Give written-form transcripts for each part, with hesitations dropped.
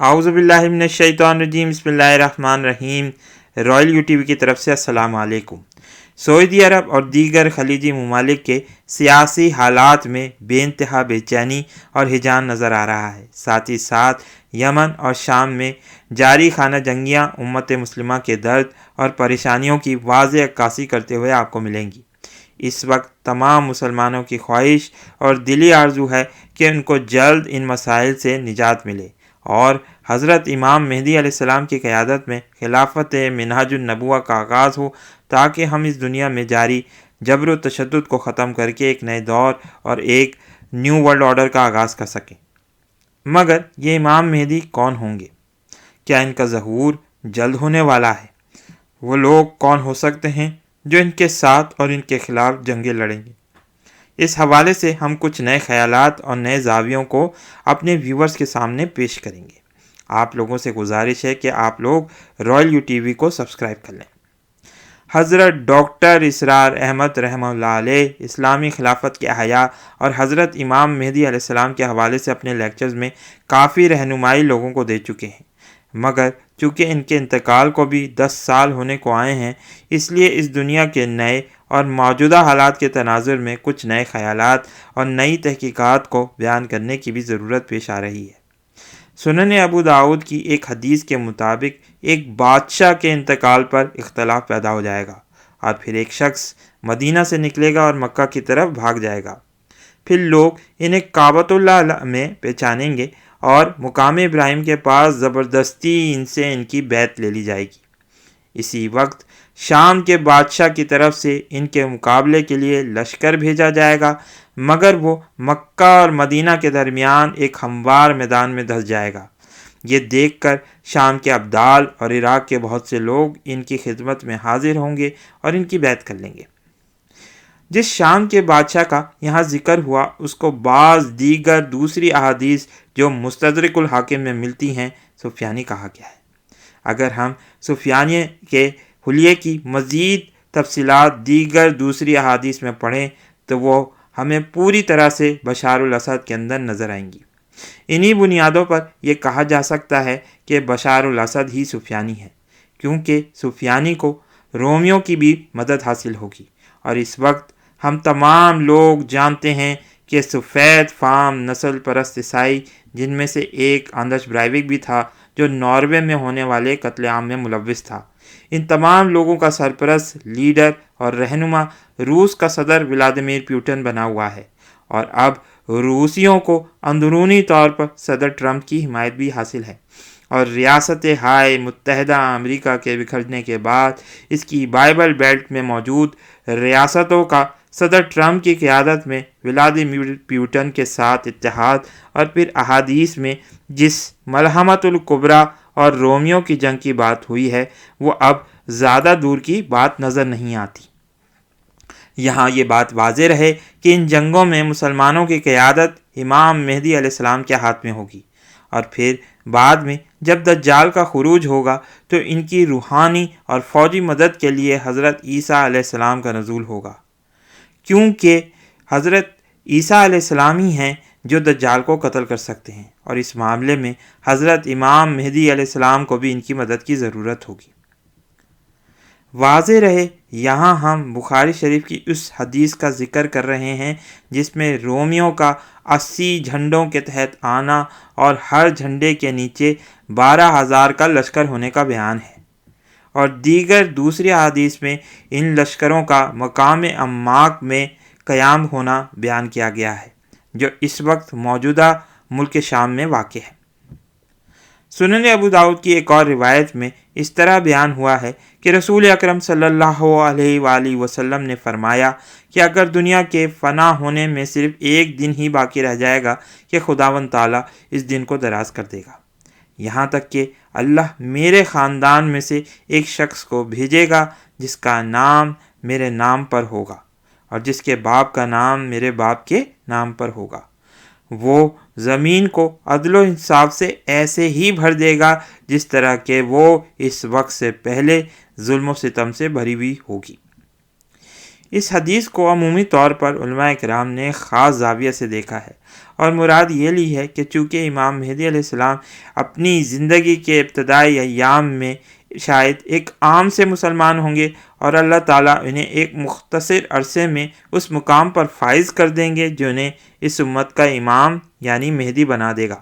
اعوذ باللہ من الشیطان الرجیم، بسم اللہ الرحمن الرحیم۔ رائل یو ٹی وی کی طرف سے السلام علیکم۔ سعودی عرب اور دیگر خلیجی ممالک کے سیاسی حالات میں بے انتہا بے چینی اور ہیجان نظر آ رہا ہے۔ ساتھ ہی ساتھ یمن اور شام میں جاری خانہ جنگیاں امت مسلمہ کے درد اور پریشانیوں کی واضح عکاسی کرتے ہوئے آپ کو ملیں گی۔ اس وقت تمام مسلمانوں کی خواہش اور دلی آرزو ہے کہ ان کو جلد ان مسائل سے نجات ملے اور حضرت امام مہدی علیہ السلام کی قیادت میں خلافت منہاج النبوہ کا آغاز ہو، تاکہ ہم اس دنیا میں جاری جبر و تشدد کو ختم کر کے ایک نئے دور اور ایک نیو ورلڈ آرڈر کا آغاز کر سکیں۔ مگر یہ امام مہدی کون ہوں گے؟ کیا ان کا ظہور جلد ہونے والا ہے؟ وہ لوگ کون ہو سکتے ہیں جو ان کے ساتھ اور ان کے خلاف جنگیں لڑیں گے؟ اس حوالے سے ہم کچھ نئے خیالات اور نئے زاویوں کو اپنے ویورز کے سامنے پیش کریں گے۔ آپ لوگوں سے گزارش ہے کہ آپ لوگ رائل یو ٹی وی کو سبسکرائب کر لیں۔ حضرت ڈاکٹر اسرار احمد رحمہ اللہ علیہ اسلامی خلافت کے احیاء اور حضرت امام مہدی علیہ السلام کے حوالے سے اپنے لیکچرز میں کافی رہنمائی لوگوں کو دے چکے ہیں، مگر چونکہ ان کے انتقال کو بھی 10 سال ہونے کو آئے ہیں، اس لیے اس دنیا کے نئے اور موجودہ حالات کے تناظر میں کچھ نئے خیالات اور نئی تحقیقات کو بیان کرنے کی بھی ضرورت پیش آ رہی ہے۔ سنن ابو داؤد کی ایک حدیث کے مطابق ایک بادشاہ کے انتقال پر اختلاف پیدا ہو جائے گا، اور پھر ایک شخص مدینہ سے نکلے گا اور مکہ کی طرف بھاگ جائے گا۔ پھر لوگ انہیں کعبۃ اللہ میں پہچانیں گے اور مقام ابراہیم کے پاس زبردستی ان سے ان کی بیعت لے لی جائے گی۔ اسی وقت شام کے بادشاہ کی طرف سے ان کے مقابلے کے لیے لشکر بھیجا جائے گا، مگر وہ مکہ اور مدینہ کے درمیان ایک ہموار میدان میں دھس جائے گا۔ یہ دیکھ کر شام کے ابدال اور عراق کے بہت سے لوگ ان کی خدمت میں حاضر ہوں گے اور ان کی بیعت کر لیں گے۔ جس شام کے بادشاہ کا یہاں ذکر ہوا، اس کو بعض دیگر دوسری احادیث جو مستدرک الحاکم میں ملتی ہیں سفیانی کہا گیا ہے۔ اگر ہم سفیانی کے حلیے کی مزید تفصیلات دیگر دوسری احادیث میں پڑھیں تو وہ ہمیں پوری طرح سے بشار الاسد کے اندر نظر آئیں گی۔ انہی بنیادوں پر یہ کہا جا سکتا ہے کہ بشار الاسد ہی سفیانی ہے، کیونکہ سفیانی کو رومیوں کی بھی مدد حاصل ہوگی، اور اس وقت ہم تمام لوگ جانتے ہیں کہ سفید فام نسل پرست عیسائی، جن میں سے ایک آندرس برائیوک بھی تھا جو ناروے میں ہونے والے قتل عام میں ملوث تھا، ان تمام لوگوں کا سرپرست، لیڈر اور رہنما روس کا صدر ولادیمیر پیوٹن بنا ہوا ہے، اور اب روسیوں کو اندرونی طور پر صدر ٹرمپ کی حمایت بھی حاصل ہے، اور ریاست ہائے متحدہ امریکہ کے بکھرنے کے بعد اس کی بائبل بیلٹ میں موجود ریاستوں کا صدر ٹرمپ کی قیادت میں ولادیمیر پیوٹن کے ساتھ اتحاد، اور پھر احادیث میں جس ملحمۃ الکبریٰ اور رومیوں کی جنگ کی بات ہوئی ہے، وہ اب زیادہ دور کی بات نظر نہیں آتی۔ یہاں یہ بات واضح رہے کہ ان جنگوں میں مسلمانوں کی قیادت امام مہدی علیہ السلام کے ہاتھ میں ہوگی، اور پھر بعد میں جب دجال کا خروج ہوگا تو ان کی روحانی اور فوجی مدد کے لیے حضرت عیسیٰ علیہ السلام کا نزول ہوگا، کیونکہ حضرت عیسیٰ علیہ السلام ہی ہیں جو دجال کو قتل کر سکتے ہیں، اور اس معاملے میں حضرت امام مہدی علیہ السلام کو بھی ان کی مدد کی ضرورت ہوگی۔ واضح رہے، یہاں ہم بخاری شریف کی اس حدیث کا ذکر کر رہے ہیں جس میں رومیوں کا 80 جھنڈوں کے تحت آنا اور ہر جھنڈے کے نیچے 12,000 کا لشکر ہونے کا بیان ہے، اور دیگر دوسری احادیث میں ان لشکروں کا مقام اماک میں قیام ہونا بیان کیا گیا ہے، جو اس وقت موجودہ ملک شام میں واقع ہے۔ سنن ابو داؤد کی ایک اور روایت میں اس طرح بیان ہوا ہے کہ رسول اکرم صلی اللہ علیہ وآلہ وسلم نے فرمایا کہ اگر دنیا کے فنا ہونے میں صرف ایک دن ہی باقی رہ جائے گا کہ خداوند تعالیٰ اس دن کو دراز کر دے گا، یہاں تک کہ اللہ میرے خاندان میں سے ایک شخص کو بھیجے گا جس کا نام میرے نام پر ہوگا اور جس کے باپ کا نام میرے باپ کے نام پر ہوگا، وہ زمین کو عدل و انصاف سے ایسے ہی بھر دے گا جس طرح کہ وہ اس وقت سے پہلے ظلم و ستم سے بھری ہوئی ہوگی۔ اس حدیث کو عمومی طور پر علماء کرام نے خاص زاویہ سے دیکھا ہے اور مراد یہ لی ہے کہ چونکہ امام مہدی علیہ السلام اپنی زندگی کے ابتدائی ایام میں شاید ایک عام سے مسلمان ہوں گے اور اللہ تعالیٰ انہیں ایک مختصر عرصے میں اس مقام پر فائز کر دیں گے جو انہیں اس امت کا امام یعنی مہدی بنا دے گا،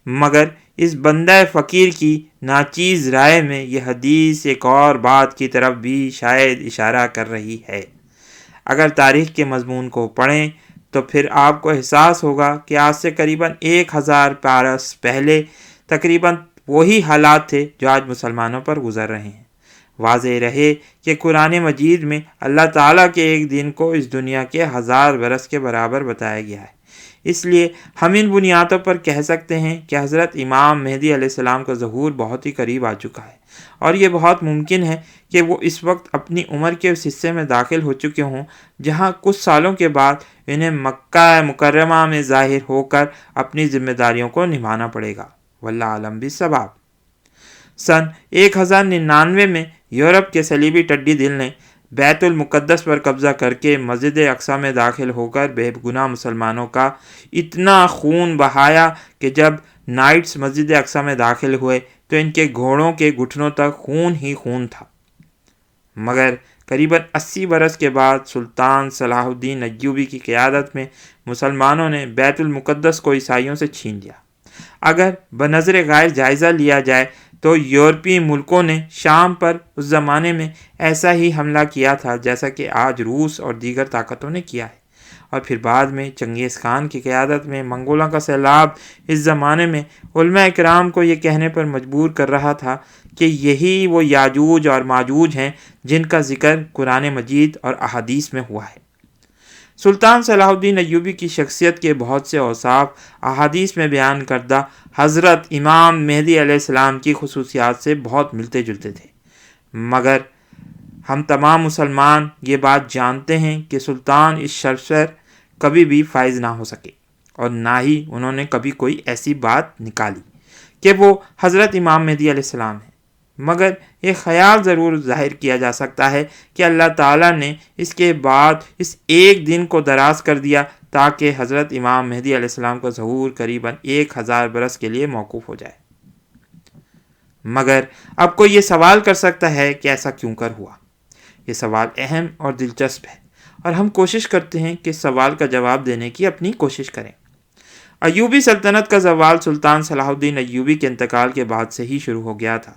مگر اس بندہ فقیر کی ناچیز رائے میں یہ حدیث ایک اور بات کی طرف بھی شاید اشارہ کر رہی ہے۔ اگر تاریخ کے مضمون کو پڑھیں تو پھر آپ کو احساس ہوگا کہ آج سے قریباً 1000 برس پہلے تقریباً وہی حالات تھے جو آج مسلمانوں پر گزر رہے ہیں۔ واضح رہے کہ قرآن مجید میں اللہ تعالیٰ کے ایک دن کو اس دنیا کے 1000 برس کے برابر بتایا گیا ہے۔ اس لیے ہم ان بنیادوں پر کہہ سکتے ہیں کہ حضرت امام مہدی علیہ السلام کا ظہور بہت ہی قریب آ چکا ہے، اور یہ بہت ممکن ہے کہ وہ اس وقت اپنی عمر کے اس حصے میں داخل ہو چکے ہوں جہاں کچھ سالوں کے بعد انہیں مکہ مکرمہ میں ظاہر ہو کر اپنی ذمہ داریوں کو نبھانا پڑے گا۔ واللہ عالم بالصواب۔ سن 1099 میں یورپ کے صلیبی ٹڈی دل نے بیت المقدس پر قبضہ کر کے مسجد اقصی میں داخل ہو کر بے گناہ مسلمانوں کا اتنا خون بہایا کہ جب نائٹس مسجد اقصی میں داخل ہوئے تو ان کے گھوڑوں کے گھٹنوں تک خون ہی خون تھا۔ مگر قریباً 80 برس کے بعد سلطان صلاح الدین ایوبی کی قیادت میں مسلمانوں نے بیت المقدس کو عیسائیوں سے چھین لیا۔ اگر بنظر غیر جائزہ لیا جائے تو یورپی ملکوں نے شام پر اس زمانے میں ایسا ہی حملہ کیا تھا جیسا کہ آج روس اور دیگر طاقتوں نے کیا ہے، اور پھر بعد میں چنگیز خان کی قیادت میں منگولوں کا سیلاب اس زمانے میں علماء کرام کو یہ کہنے پر مجبور کر رہا تھا کہ یہی وہ یاجوج اور ماجوج ہیں جن کا ذکر قرآن مجید اور احادیث میں ہوا ہے۔ سلطان صلاح الدین ایوبی کی شخصیت کے بہت سے اوصاف احادیث میں بیان کردہ حضرت امام مہدی علیہ السلام کی خصوصیات سے بہت ملتے جلتے تھے، مگر ہم تمام مسلمان یہ بات جانتے ہیں کہ سلطان اس شرف پر کبھی بھی فائز نہ ہو سکے، اور نہ ہی انہوں نے کبھی کوئی ایسی بات نکالی کہ وہ حضرت امام مہدی علیہ السلام ہیں، مگر یہ خیال ضرور ظاہر کیا جا سکتا ہے کہ اللہ تعالیٰ نے اس کے بعد اس ایک دن کو دراز کر دیا تاکہ حضرت امام مہدی علیہ السلام کا ظہور قریباً 1000 برس کے لیے موقوف ہو جائے۔ مگر اب کوئی یہ سوال کر سکتا ہے کہ ایسا کیوں کر ہوا؟ یہ سوال اہم اور دلچسپ ہے، اور ہم کوشش کرتے ہیں کہ اس سوال کا جواب دینے کی اپنی کوشش کریں۔ ایوبی سلطنت کا زوال سلطان صلاح الدین ایوبی کے انتقال کے بعد سے ہی شروع ہو گیا تھا۔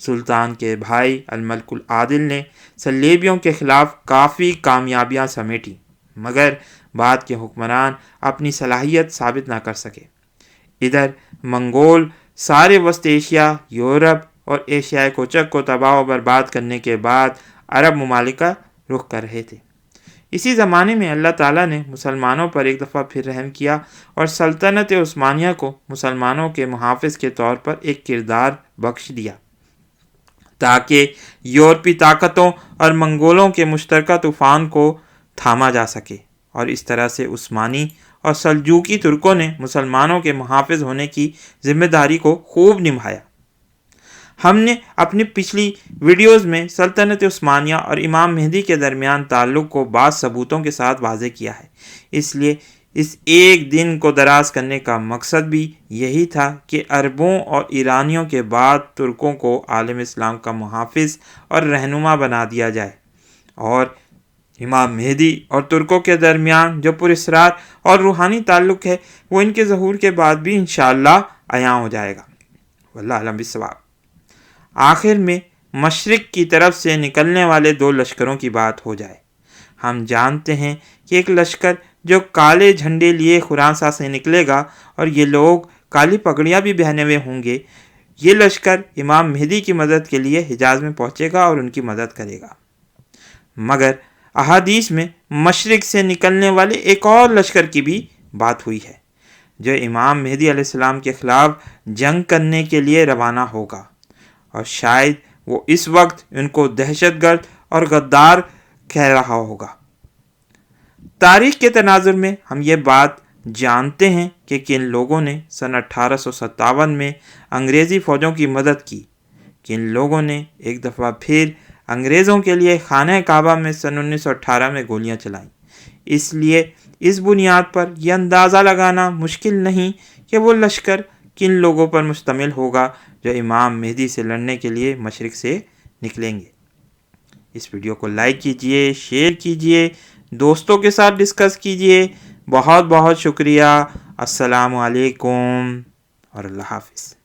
سلطان کے بھائی الملک العادل نے صلیبیوں کے خلاف کافی کامیابیاں سمیٹیں، مگر بعد کے حکمران اپنی صلاحیت ثابت نہ کر سکے۔ ادھر منگول سارے وسط ایشیا، یورپ اور ایشیائے کوچک کو تباہ و برباد کرنے کے بعد عرب ممالک کا رخ کر رہے تھے۔ اسی زمانے میں اللہ تعالیٰ نے مسلمانوں پر ایک دفعہ پھر رحم کیا اور سلطنت عثمانیہ کو مسلمانوں کے محافظ کے طور پر ایک کردار بخش دیا تاکہ یورپی طاقتوں اور منگولوں کے مشترکہ طوفان کو تھاما جا سکے، اور اس طرح سے عثمانی اور سلجوقی ترکوں نے مسلمانوں کے محافظ ہونے کی ذمہ داری کو خوب نبھایا۔ ہم نے اپنی پچھلی ویڈیوز میں سلطنت عثمانیہ اور امام مہدی کے درمیان تعلق کو بعض ثبوتوں کے ساتھ واضح کیا ہے، اس لیے اس ایک دن کو دراز کرنے کا مقصد بھی یہی تھا کہ عربوں اور ایرانیوں کے بعد ترکوں کو عالم اسلام کا محافظ اور رہنما بنا دیا جائے، اور امام مہدی اور ترکوں کے درمیان جو پراسرار اور روحانی تعلق ہے وہ ان کے ظہور کے بعد بھی انشاءاللہ عیاں ہو جائے گا۔ واللہ اعلم بالصواب۔ آخر میں مشرق کی طرف سے نکلنے والے 2 لشکروں کی بات ہو جائے۔ ہم جانتے ہیں کہ ایک لشکر جو کالے جھنڈے لیے خراساں سے نکلے گا، اور یہ لوگ کالی پگڑیاں بھی پہنے ہوئے ہوں گے، یہ لشکر امام مہدی کی مدد کے لیے حجاز میں پہنچے گا اور ان کی مدد کرے گا۔ مگر احادیث میں مشرق سے نکلنے والے ایک اور لشکر کی بھی بات ہوئی ہے جو امام مہدی علیہ السلام کے خلاف جنگ کرنے کے لیے روانہ ہوگا، اور شاید وہ اس وقت ان کو دہشت گرد اور غدار کہہ رہا ہوگا۔ تاریخ کے تناظر میں ہم یہ بات جانتے ہیں کہ کن لوگوں نے سن 1857 میں انگریزی فوجوں کی مدد کی، کن لوگوں نے ایک دفعہ پھر انگریزوں کے لیے خانہ کعبہ میں سن 1918 میں گولیاں چلائیں۔ اس لیے اس بنیاد پر یہ اندازہ لگانا مشکل نہیں کہ وہ لشکر کن لوگوں پر مشتمل ہوگا جو امام مہدی سے لڑنے کے لیے مشرق سے نکلیں گے۔ اس ویڈیو کو لائک کیجئے، شیئر کیجئے، دوستوں کے ساتھ ڈسکس کیجئے۔ بہت بہت شکریہ۔ السلام علیکم اور اللہ حافظ۔